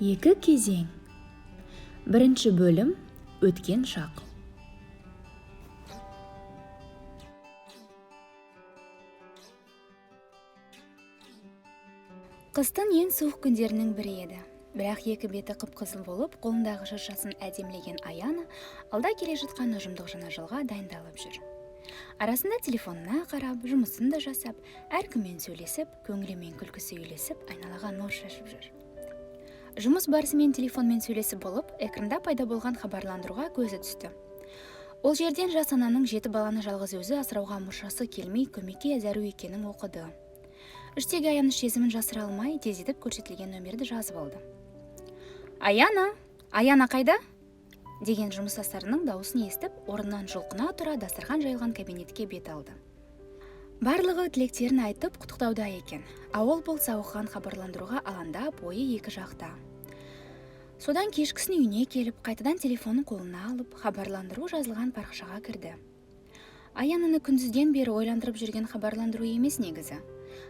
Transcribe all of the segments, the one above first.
Екі кезең. Бірінші бөлім өткен шақ. Қыстың ең суық күндерінің бірі еді. Бірақ екі беті қып-қызыл болып, қолындағы шыршасын әдемілеген Аяна алда келе жатқан ұжымдық жанажалға дайындалып жүр. Арасында телефонына қарап, жұмысын да жасап, әркіммен сөйлесіп, көңілі мен күлкісі үйлесіп, айналаға нұр шашып жүр. Жұмыс барысымен телефонмен сөйлесіп болып, экранда пайда болған хабарландыруға көзі түсті. Ол жерден жас ананың 7 баланы жалғыз өзі асырауға мұршасы келмей, көмекке зәру екенін оқыды. Іштегі аяныш сезімін жасыра алмай, тездетіп көрсетілген нөмерді жазып алды. Аяна қайда? Деген жұмыстастарының дауысын естіп, орнынан жұлқына тұра дастархан жайылған кабинетке бет алды. Барлығы тілектерін айтып құттықтауда екен. Ауыл болса оқыған хабарландыруға алаңдап, ойы екі жақта. Содан кешкісін үйіне келіп, қайтадан телефонын қолына алып, хабарландыру жазылған парақшаға кірді. Аянаны күндізден бері ойландырып жүрген хабарландыру емес негізі.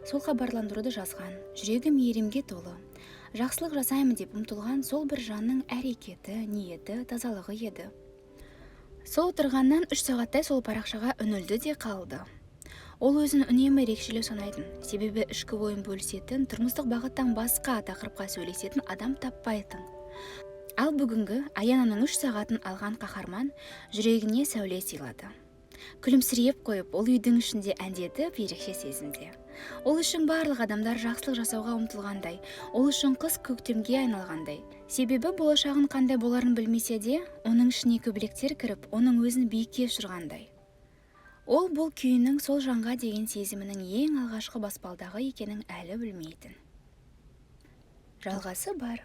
Сол хабарландыруды жазған, жүрегі мейірімге толы, жақсылық жасаймын деп ұмтылған сол бір жанның әрекеті, ниеті, тазалығы еді. Сол отырғаннан 3 сағаттай сол парақшаға үңілді де қалды. Ол өзін үнемі ерекшелеу санайтын, себебі ішкі ойын бөлісетін, тұрмыстық бағыттан басқа тақырыпқа сөйлесетін адам таппайтын. Ал бүгінгі Аянаның 3 сағатын алған қаһарман жүрегіне сәуле сыйлады. Күлімсіреп қойып, ол үйдің ішінде әндетіп, ерекше сезімде. Ол үшін барлық адамдар жақсылық жасауға ұмтылғандай, ол үшін қыс көктемге айналғандай. Себебі болашағын қандай боларын білмесе де, оның ішіне көбелектер кіріп, оның өзін биікке ұшырғандай. Ол бұл күйінің сол жанға деген сезімінің ең алғашқы баспалдағы екенін әлі білмейтін. Жалғасы бар.